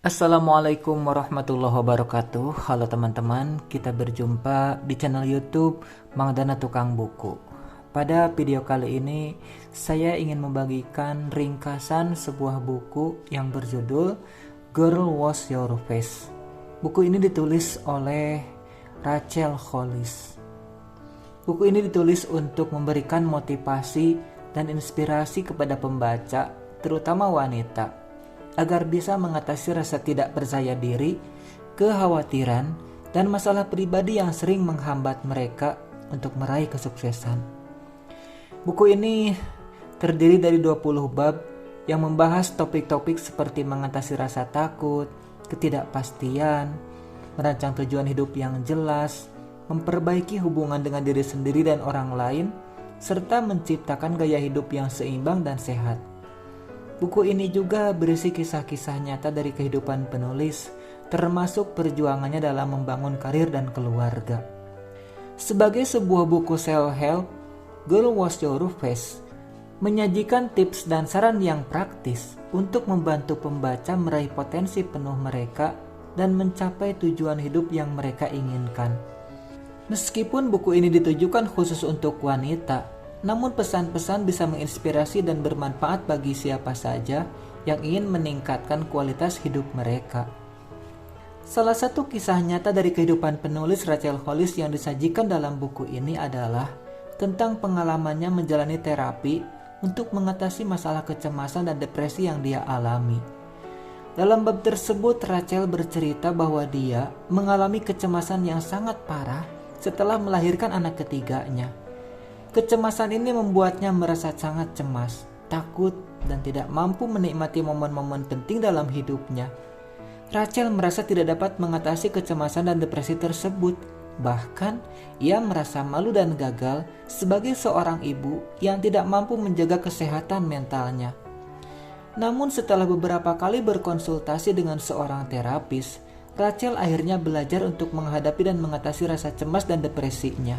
Assalamualaikum warahmatullahi wabarakatuh. Halo teman-teman, kita berjumpa di channel YouTube Mang Dana Tukang Buku. Pada video kali ini, saya ingin membagikan ringkasan sebuah buku yang berjudul Girl Wash Your Face. Buku ini ditulis oleh Rachel Hollis. Buku ini ditulis untuk memberikan motivasi dan inspirasi kepada pembaca, terutama wanita, agar bisa mengatasi rasa tidak percaya diri, kekhawatiran, dan masalah pribadi yang sering menghambat mereka untuk meraih kesuksesan. Buku ini terdiri dari 20 bab yang membahas topik-topik seperti mengatasi rasa takut, ketidakpastian, merancang tujuan hidup yang jelas, memperbaiki hubungan dengan diri sendiri dan orang lain, serta menciptakan gaya hidup yang seimbang dan sehat. Buku ini juga berisi kisah-kisah nyata dari kehidupan penulis, termasuk perjuangannya dalam membangun karir dan keluarga. Sebagai sebuah buku self-help, Girl Wash Your Face menyajikan tips dan saran yang praktis untuk membantu pembaca meraih potensi penuh mereka dan mencapai tujuan hidup yang mereka inginkan. Meskipun buku ini ditujukan khusus untuk wanita, namun pesan-pesan bisa menginspirasi dan bermanfaat bagi siapa saja yang ingin meningkatkan kualitas hidup mereka. Salah satu kisah nyata dari kehidupan penulis Rachel Hollis yang disajikan dalam buku ini adalah tentang pengalamannya menjalani terapi untuk mengatasi masalah kecemasan dan depresi yang dia alami. Dalam bab tersebut, Rachel bercerita bahwa dia mengalami kecemasan yang sangat parah setelah melahirkan anak ketiganya. Kecemasan ini membuatnya merasa sangat cemas, takut, dan tidak mampu menikmati momen-momen penting dalam hidupnya. Rachel merasa tidak dapat mengatasi kecemasan dan depresi tersebut. Bahkan, ia merasa malu dan gagal sebagai seorang ibu yang tidak mampu menjaga kesehatan mentalnya. Namun setelah beberapa kali berkonsultasi dengan seorang terapis, Rachel akhirnya belajar untuk menghadapi dan mengatasi rasa cemas dan depresinya.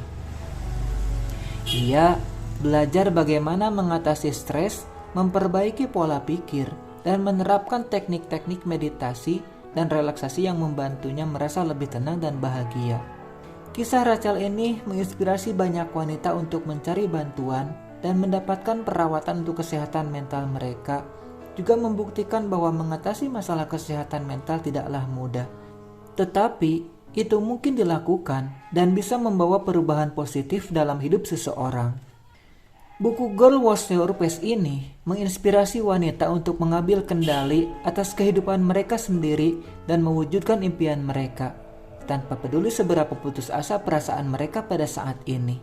Ia belajar bagaimana mengatasi stres, memperbaiki pola pikir, dan menerapkan teknik-teknik meditasi dan relaksasi yang membantunya merasa lebih tenang dan bahagia. Kisah Rachel ini menginspirasi banyak wanita untuk mencari bantuan dan mendapatkan perawatan untuk kesehatan mental mereka, juga membuktikan bahwa mengatasi masalah kesehatan mental tidaklah mudah. Tetapi itu mungkin dilakukan dan bisa membawa perubahan positif dalam hidup seseorang. Buku Girl Wash Your Face ini menginspirasi wanita untuk mengambil kendali atas kehidupan mereka sendiri dan mewujudkan impian mereka, tanpa peduli seberapa putus asa perasaan mereka pada saat ini.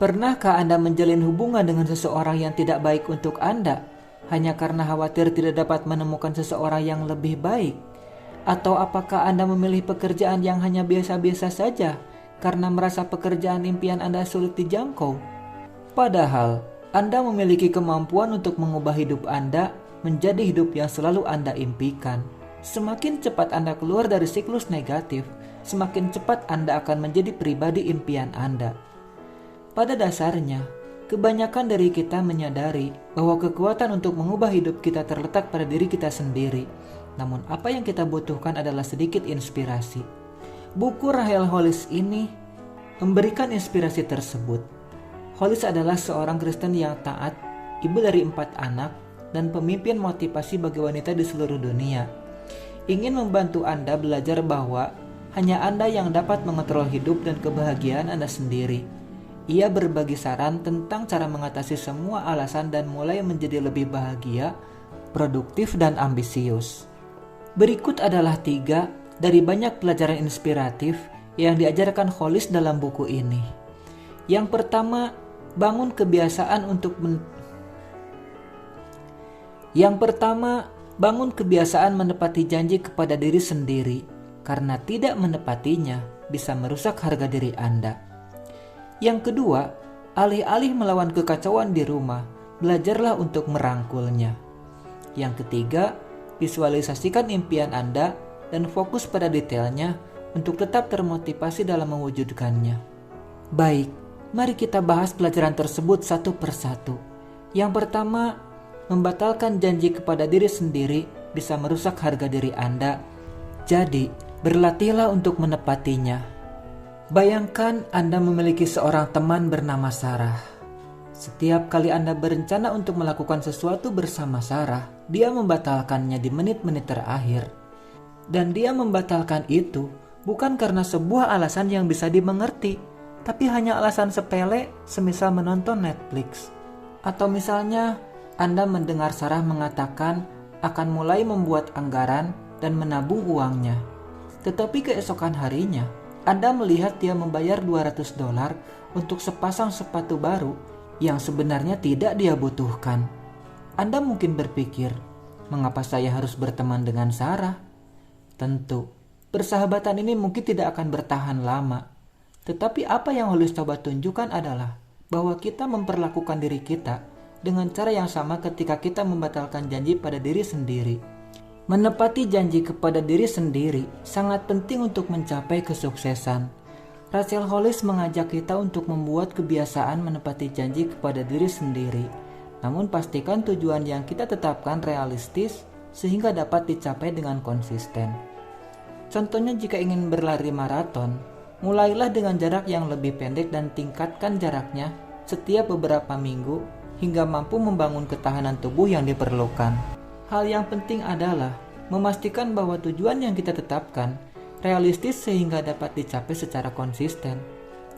Pernahkah Anda menjalin hubungan dengan seseorang yang tidak baik untuk Anda, hanya karena khawatir tidak dapat menemukan seseorang yang lebih baik? Atau apakah Anda memilih pekerjaan yang hanya biasa-biasa saja karena merasa pekerjaan impian Anda sulit dijangkau? Padahal, Anda memiliki kemampuan untuk mengubah hidup Anda menjadi hidup yang selalu Anda impikan. Semakin cepat Anda keluar dari siklus negatif, semakin cepat Anda akan menjadi pribadi impian Anda. Pada dasarnya, kebanyakan dari kita menyadari bahwa kekuatan untuk mengubah hidup kita terletak pada diri kita sendiri. Namun apa yang kita butuhkan adalah sedikit inspirasi. Buku Rachel Hollis ini memberikan inspirasi tersebut. Hollis adalah seorang Kristen yang taat, ibu dari 4 anak, dan pemimpin motivasi bagi wanita di seluruh dunia. Ingin membantu Anda belajar bahwa hanya Anda yang dapat mengontrol hidup dan kebahagiaan Anda sendiri. Ia berbagi saran tentang cara mengatasi semua alasan dan mulai menjadi lebih bahagia, produktif, dan ambisius. Berikut adalah 3 dari banyak pelajaran inspiratif yang diajarkan Hollis dalam buku ini. Yang pertama, bangun kebiasaan menepati janji kepada diri sendiri, karena tidak menepatinya bisa merusak harga diri Anda. Yang kedua, alih-alih melawan kekacauan di rumah, belajarlah untuk merangkulnya. Yang ketiga, visualisasikan impian Anda dan fokus pada detailnya untuk tetap termotivasi dalam mewujudkannya. Baik, mari kita bahas pelajaran tersebut satu persatu. Yang pertama, membatalkan janji kepada diri sendiri bisa merusak harga diri Anda. Jadi, berlatihlah untuk menepatinya. Bayangkan Anda memiliki seorang teman bernama Sarah. Setiap kali Anda berencana untuk melakukan sesuatu bersama Sarah, dia membatalkannya di menit-menit terakhir. Dan dia membatalkan itu bukan karena sebuah alasan yang bisa dimengerti, tapi hanya alasan sepele, semisal menonton Netflix. Atau misalnya, Anda mendengar Sarah mengatakan akan mulai membuat anggaran dan menabung uangnya. Tetapi keesokan harinya, Anda melihat dia membayar $200 untuk sepasang sepatu baru yang sebenarnya tidak dia butuhkan. Anda mungkin berpikir, mengapa saya harus berteman dengan Sarah? Tentu, persahabatan ini mungkin tidak akan bertahan lama. Tetapi apa yang Hollis coba tunjukkan adalah bahwa kita memperlakukan diri kita dengan cara yang sama ketika kita membatalkan janji pada diri sendiri. Menepati janji kepada diri sendiri sangat penting untuk mencapai kesuksesan. Rachel Hollis mengajak kita untuk membuat kebiasaan menepati janji kepada diri sendiri. Namun pastikan tujuan yang kita tetapkan realistis sehingga dapat dicapai dengan konsisten. Contohnya jika ingin berlari maraton, mulailah dengan jarak yang lebih pendek dan tingkatkan jaraknya setiap beberapa minggu hingga mampu membangun ketahanan tubuh yang diperlukan. Hal yang penting adalah memastikan bahwa tujuan yang kita tetapkan realistis sehingga dapat dicapai secara konsisten.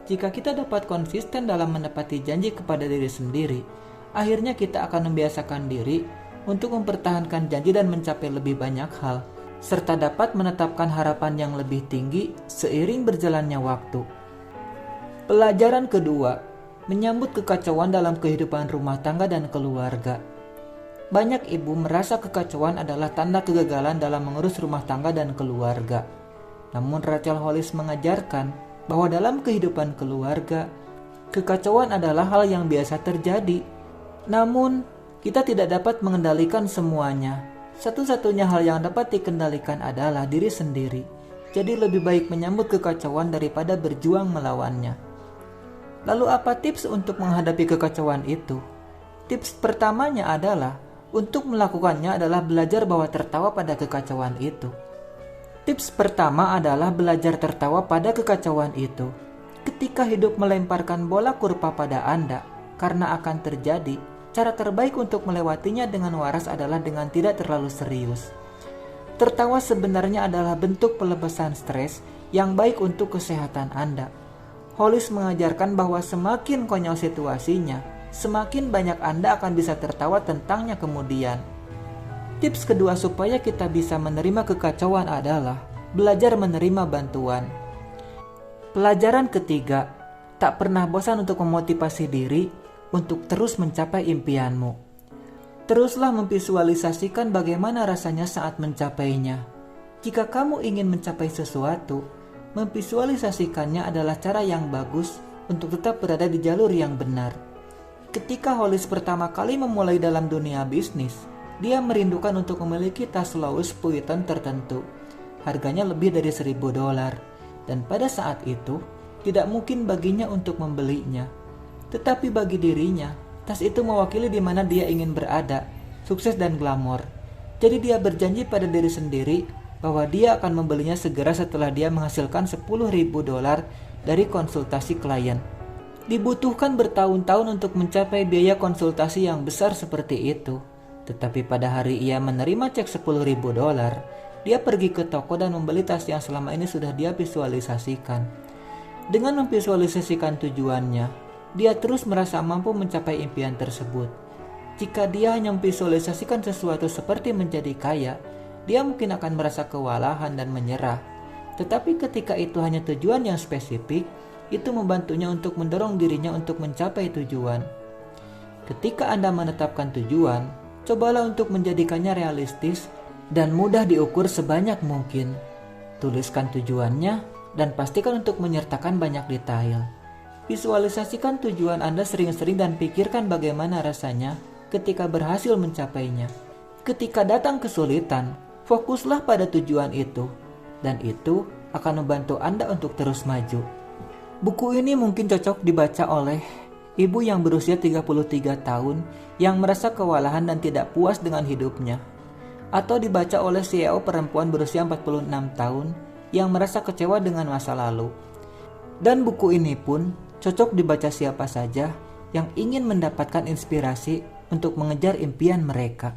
Jika kita dapat konsisten dalam menepati janji kepada diri sendiri, akhirnya kita akan membiasakan diri untuk mempertahankan janji dan mencapai lebih banyak hal, serta dapat menetapkan harapan yang lebih tinggi seiring berjalannya waktu. Pelajaran kedua, menyambut kekacauan dalam kehidupan rumah tangga dan keluarga. Banyak ibu merasa kekacauan adalah tanda kegagalan dalam mengurus rumah tangga dan keluarga. Namun Rachel Hollis mengajarkan bahwa dalam kehidupan keluarga, kekacauan adalah hal yang biasa terjadi. Namun, kita tidak dapat mengendalikan semuanya. Satu-satunya hal yang dapat dikendalikan adalah diri sendiri. Jadi lebih baik menyambut kekacauan daripada berjuang melawannya. Lalu apa tips untuk menghadapi kekacauan itu? Tips pertamanya adalah untuk melakukannya adalah belajar bahwa tertawa pada kekacauan itu. Tips pertama adalah belajar tertawa pada kekacauan itu. Ketika hidup melemparkan bola kurpa pada Anda, karena akan terjadi, cara terbaik untuk melewatinya dengan waras adalah dengan tidak terlalu serius. Tertawa sebenarnya adalah bentuk pelepasan stres yang baik untuk kesehatan Anda. Hollis mengajarkan bahwa semakin konyol situasinya, semakin banyak Anda akan bisa tertawa tentangnya kemudian. Tips kedua supaya kita bisa menerima kekacauan adalah belajar menerima bantuan. Pelajaran ketiga, tak pernah bosan untuk memotivasi diri untuk terus mencapai impianmu. Teruslah memvisualisasikan bagaimana rasanya saat mencapainya. Jika kamu ingin mencapai sesuatu, memvisualisasikannya adalah cara yang bagus untuk tetap berada di jalur yang benar. Ketika Hollis pertama kali memulai dalam dunia bisnis, dia merindukan untuk memiliki tas Louis Vuitton tertentu. Harganya lebih dari $1.000, dan pada saat itu tidak mungkin baginya untuk membelinya. Tetapi bagi dirinya, tas itu mewakili di mana dia ingin berada, sukses dan glamor. Jadi dia berjanji pada diri sendiri bahwa dia akan membelinya segera setelah dia menghasilkan $10.000 dari konsultasi klien. Dibutuhkan bertahun-tahun untuk mencapai biaya konsultasi yang besar seperti itu. Tetapi pada hari ia menerima cek $10.000, dia pergi ke toko dan membeli tas yang selama ini sudah dia visualisasikan. Dengan memvisualisasikan tujuannya, dia terus merasa mampu mencapai impian tersebut. Jika dia hanya memvisualisasikan sesuatu seperti menjadi kaya, dia mungkin akan merasa kewalahan dan menyerah. Tetapi ketika itu hanya tujuan yang spesifik, itu membantunya untuk mendorong dirinya untuk mencapai tujuan. Ketika Anda menetapkan tujuan, cobalah untuk menjadikannya realistis dan mudah diukur sebanyak mungkin. Tuliskan tujuannya dan pastikan untuk menyertakan banyak detail. Visualisasikan tujuan Anda sering-sering dan pikirkan bagaimana rasanya ketika berhasil mencapainya. Ketika datang kesulitan, fokuslah pada tujuan itu, dan itu akan membantu Anda untuk terus maju. Buku ini mungkin cocok dibaca oleh ibu yang berusia 33 tahun yang merasa kewalahan dan tidak puas dengan hidupnya. atau dibaca oleh CEO perempuan berusia 46 tahun yang merasa kecewa dengan masa lalu. Dan buku ini pun cocok dibaca siapa saja yang ingin mendapatkan inspirasi untuk mengejar impian mereka.